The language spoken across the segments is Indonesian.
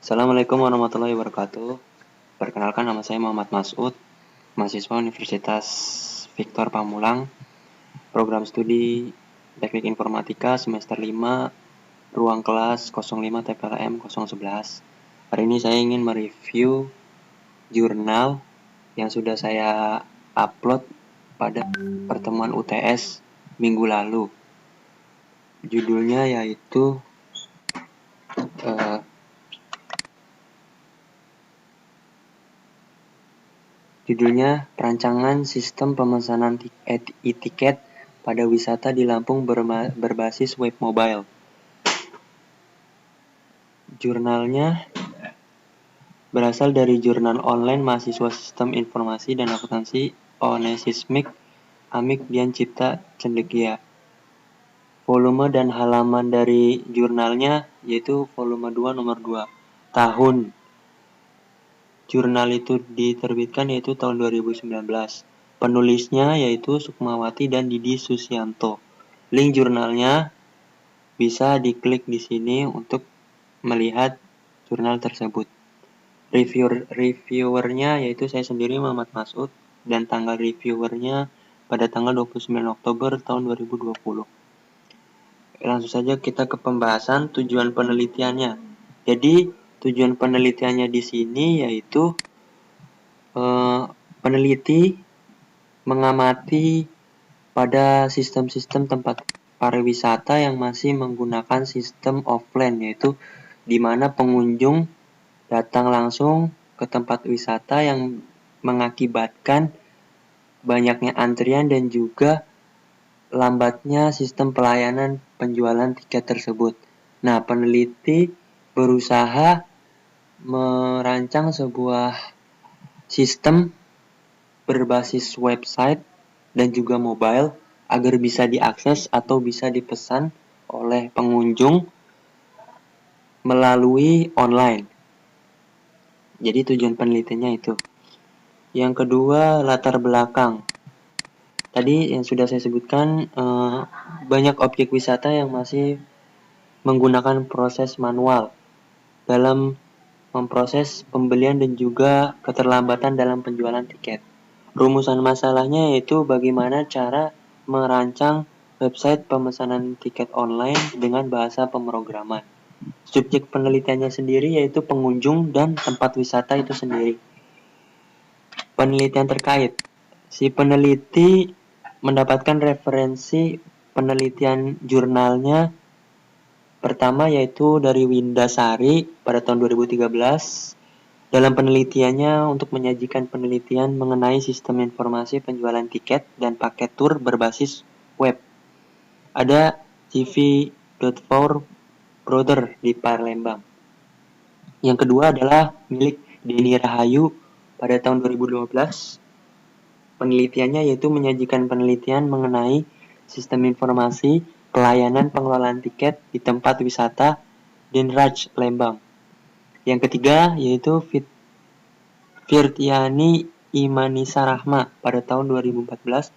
Assalamualaikum warahmatullahi wabarakatuh. Perkenalkan, nama saya Muhammad Masud, mahasiswa Universitas Victor Pamulang, program studi Teknik Informatika semester 5, ruang kelas 05 TPLM 011. Hari ini saya ingin mereview jurnal yang sudah saya upload pada pertemuan UTS minggu lalu. Judulnya yaitu Perancangan Sistem Pemesanan e-tiket pada wisata di Lampung berbasis web mobile. Jurnalnya berasal dari jurnal online mahasiswa Sistem Informasi dan Akuntansi Onesismik Amik Dian Cipta Cendekia. Volume dan halaman dari jurnalnya yaitu volume 2 nomor 2. Tahun jurnal itu diterbitkan yaitu tahun 2019. Penulisnya yaitu Sukmawati dan Didi Susianto. Link jurnalnya bisa diklik di sini untuk melihat jurnal tersebut. Reviewernya yaitu saya sendiri, Muhammad Masud, dan tanggal reviewernya pada tanggal 29 Oktober tahun 2020. Langsung saja kita ke pembahasan tujuan penelitiannya. Jadi tujuan penelitiannya di sini yaitu peneliti mengamati pada sistem-sistem tempat pariwisata yang masih menggunakan sistem offline, yaitu di mana pengunjung datang langsung ke tempat wisata yang mengakibatkan banyaknya antrian dan juga lambatnya sistem pelayanan penjualan tiket tersebut. Nah, peneliti berusaha merancang sebuah sistem berbasis website dan juga mobile agar bisa diakses atau bisa dipesan oleh pengunjung melalui online. Jadi tujuan penelitiannya itu. Yang kedua, latar belakang. Tadi yang sudah saya sebutkan, banyak objek wisata yang masih menggunakan proses manual dalam memproses pembelian dan juga keterlambatan dalam penjualan tiket. Rumusan masalahnya yaitu bagaimana cara merancang website pemesanan tiket online dengan bahasa pemrograman. Subjek penelitiannya sendiri yaitu pengunjung dan tempat wisata itu sendiri. Penelitian terkait. Si peneliti mendapatkan referensi penelitian jurnalnya pertama yaitu dari Windasari pada tahun 2013. Dalam penelitiannya untuk menyajikan penelitian mengenai sistem informasi penjualan tiket dan paket tur berbasis web. Ada CV.4 Brother di Palembang. Yang kedua adalah milik Denny Rahayu pada tahun 2015. Penelitiannya yaitu menyajikan penelitian mengenai sistem informasi pelayanan pengelolaan tiket di tempat wisata Denraj Lembang. Yang ketiga yaitu Firtiani Imanisa Rahma pada tahun 2014.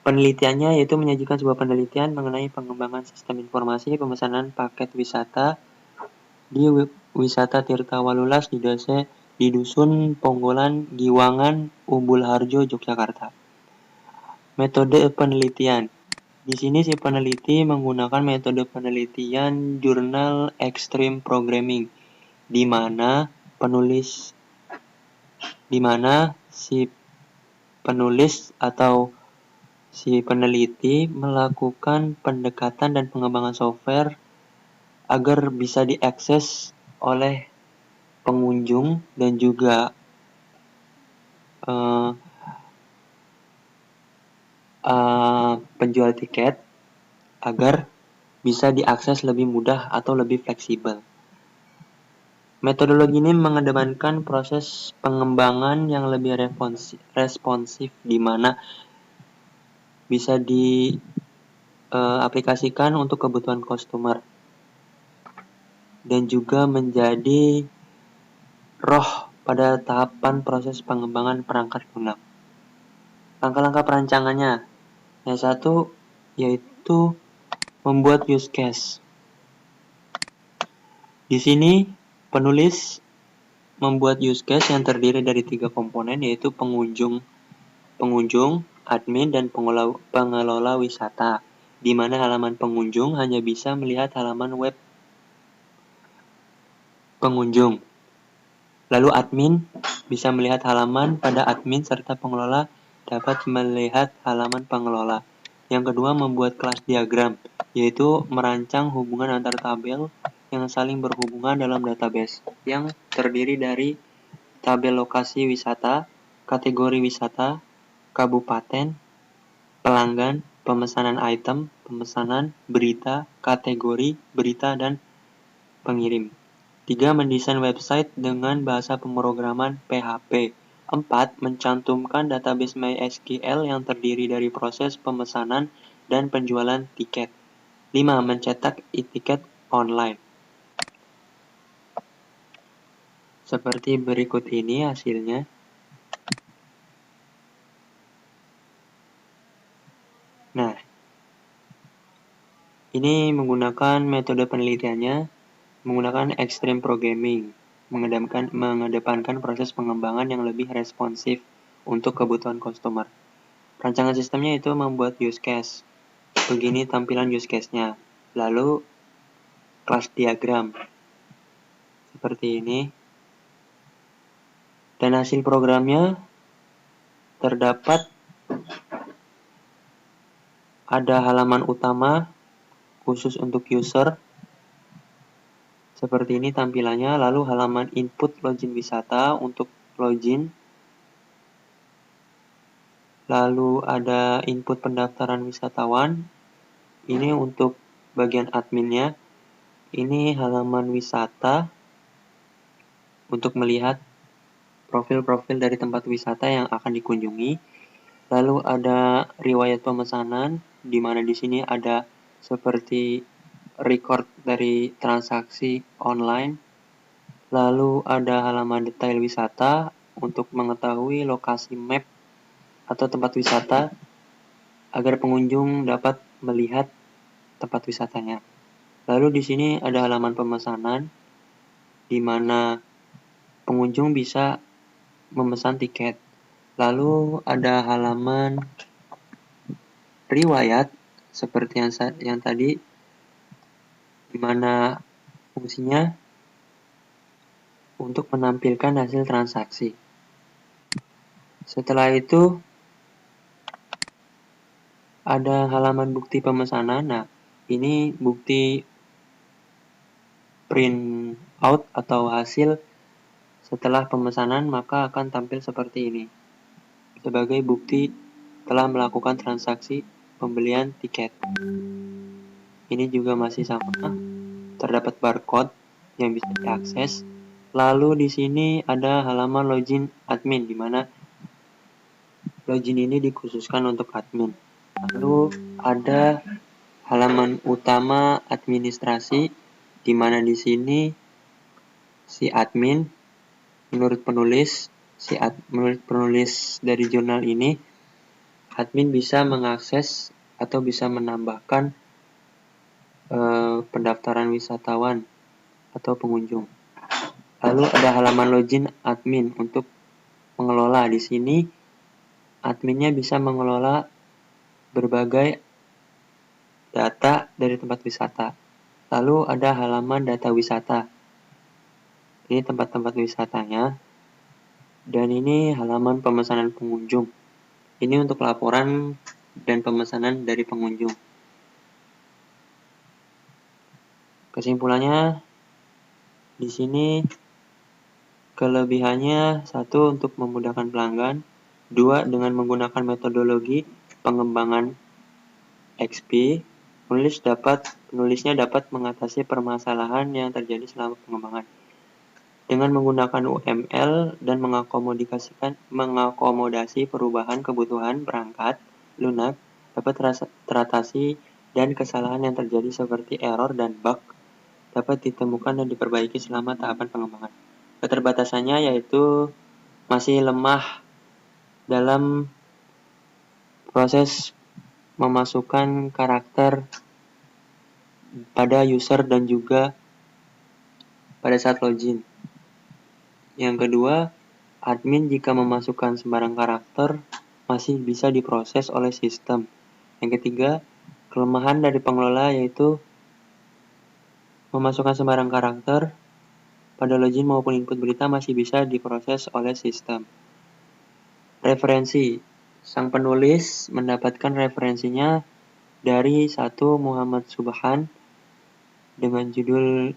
Penelitiannya yaitu menyajikan sebuah penelitian mengenai pengembangan sistem informasi pemesanan paket wisata di wisata Tirta Walulas di Dusun Ponggolan, Giwangan, Umbul Harjo, Yogyakarta. Metode penelitian. Di sini si peneliti menggunakan metode penelitian jurnal Extreme Programming, di mana si penulis atau si peneliti melakukan pendekatan dan pengembangan software agar bisa diakses oleh pengunjung dan juga penjual tiket agar bisa diakses lebih mudah atau lebih fleksibel. Metodologi ini mengedepankan proses pengembangan yang lebih responsif di mana bisa diaplikasikan untuk kebutuhan customer dan juga menjadi roh pada tahapan proses pengembangan perangkat lunak. Langkah-langkah perancangannya. Yang satu yaitu membuat use case. Di sini Penulis membuat use case yang terdiri dari 3 komponen, yaitu pengunjung, admin, dan pengelola wisata, di mana halaman pengunjung hanya bisa melihat halaman web pengunjung. Lalu admin bisa melihat halaman pada admin, serta pengelola dapat melihat halaman pengelola. Yang kedua, membuat kelas diagram, yaitu merancang hubungan antar tabel yang saling berhubungan dalam database, yang terdiri dari tabel lokasi wisata, kategori wisata, kabupaten, pelanggan, pemesanan item, pemesanan, berita, kategori, berita, dan pengirim. 3. Mendesain website dengan bahasa pemrograman PHP. 4. Mencantumkan database MySQL yang terdiri dari proses pemesanan dan penjualan tiket. 5. Mencetak e-tiket online. Seperti berikut ini hasilnya. Nah, ini menggunakan metode penelitiannya, menggunakan extreme programming, mengedepankan proses pengembangan yang lebih responsif untuk kebutuhan customer. Rancangan sistemnya itu membuat use case. Begini tampilan use case-nya. Lalu kelas diagram. Seperti ini. Dan hasil programnya terdapat ada halaman utama khusus untuk user. Seperti ini tampilannya. Lalu halaman input login wisata untuk login. Lalu ada input pendaftaran wisatawan. Ini untuk bagian adminnya. Ini halaman wisata untuk melihat profil-profil dari tempat wisata yang akan dikunjungi. Lalu ada riwayat pemesanan, di mana di sini ada seperti record dari transaksi online. Lalu ada halaman detail wisata untuk mengetahui lokasi map atau tempat wisata agar pengunjung dapat melihat tempat wisatanya. Lalu di sini ada halaman pemesanan di mana pengunjung bisa memesan tiket. Lalu ada halaman riwayat seperti yang tadi, di mana fungsinya untuk menampilkan hasil transaksi. Setelah itu ada halaman bukti pemesanan. Nah, ini bukti print out atau hasil setelah pemesanan, maka akan tampil seperti ini. Sebagai bukti telah melakukan transaksi pembelian tiket. Ini juga masih sama. Terdapat barcode yang bisa diakses. Lalu di sini ada halaman login admin, di mana login ini dikhususkan untuk admin. Lalu ada halaman utama administrasi, di mana di sini si admin, menurut penulis dari jurnal ini, admin bisa mengakses atau bisa menambahkan pendaftaran wisatawan atau pengunjung. Lalu ada halaman login admin untuk mengelola. Di sini adminnya bisa mengelola berbagai data dari tempat wisata. Lalu ada halaman data wisata. Ini tempat-tempat wisatanya. Dan ini halaman pemesanan pengunjung. Ini untuk laporan dan pemesanan dari pengunjung. Kesimpulannya, di sini kelebihannya 1 untuk memudahkan pelanggan, 2 dengan menggunakan metodologi pengembangan XP, penulisnya dapat mengatasi permasalahan yang terjadi selama pengembangan. Dengan menggunakan UML dan mengakomodasi perubahan kebutuhan perangkat lunak, dapat teratasi dan kesalahan yang terjadi seperti error dan bug dapat ditemukan dan diperbaiki selama tahapan pengembangan. Keterbatasannya yaitu masih lemah dalam proses memasukkan karakter pada user dan juga pada saat login. Yang kedua, admin jika memasukkan sembarang karakter masih bisa diproses oleh sistem. Yang ketiga, kelemahan dari pengelola yaitu memasukkan sembarang karakter pada login maupun input berita masih bisa diproses oleh sistem. Referensi. Sang penulis mendapatkan referensinya dari satu Muhammad Subhan dengan judul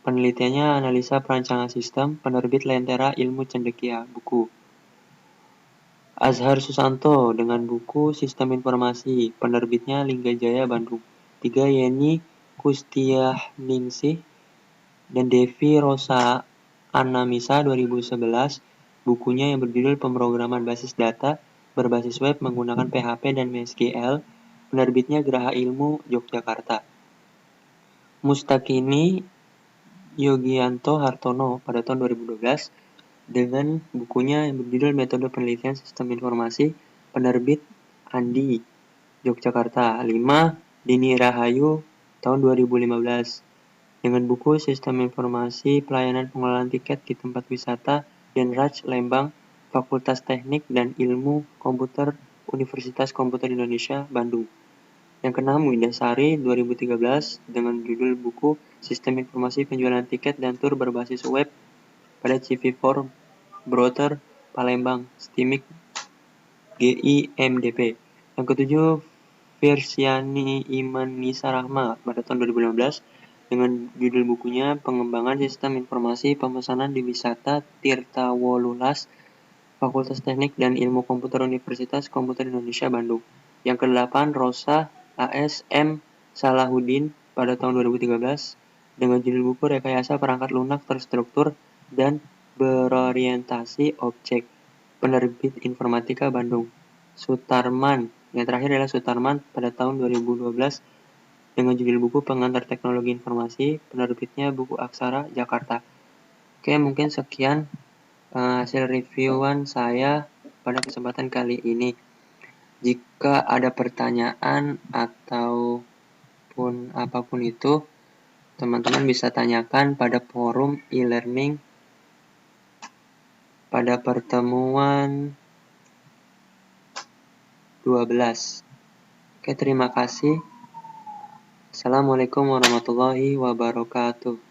penelitiannya Analisa Perancangan Sistem, penerbit Lentera Ilmu Cendekia, buku. Azhar Susanto dengan buku Sistem Informasi, penerbitnya Linggajaya Bandung. 3. Yeni Kustiahningsih dan Devi Rosa Annamisa 2011, bukunya yang berjudul Pemrograman Basis Data Berbasis Web Menggunakan PHP dan MySQL, penerbitnya Graha Ilmu Yogyakarta. Mustakini Yogianto Hartono pada tahun 2012 dengan bukunya yang berjudul Metode Penelitian Sistem Informasi, penerbit Andi Yogyakarta. 5. Dini Rahayu tahun 2015 dengan buku Sistem Informasi Pelayanan Pengelolaan Tiket di Tempat Wisata Denraj Lembang, Fakultas Teknik dan Ilmu Komputer Universitas Komputer Indonesia Bandung. Yang keenam, Windasari 2013 dengan judul buku Sistem Informasi Penjualan Tiket dan Tur Berbasis Web pada CV4 Browser Palembang, Stimik GIMDP. Yang ketujuh, Virsyani Iman Nisa Rahma pada tahun 2015 dengan judul bukunya Pengembangan Sistem Informasi Pemesanan di Wisata Tirta Wolulas, Fakultas Teknik dan Ilmu Komputer Universitas Komputer Indonesia Bandung. Yang kedelapan, Rosa ASM Salahuddin pada tahun 2013 dengan judul buku Rekayasa Perangkat Lunak Terstruktur dan Berorientasi Objek, penerbit Informatika Bandung. Sutarman, yang terakhir adalah Sutarman pada tahun 2012 dengan judul buku Pengantar Teknologi Informasi, penerbitnya Buku Aksara Jakarta. Oke, mungkin sekian hasil reviewan saya pada kesempatan kali ini. Jika ada pertanyaan ataupun apapun itu, teman-teman bisa tanyakan pada forum e-learning pada pertemuan 12. Oke, terima kasih. Assalamualaikum warahmatullahi wabarakatuh.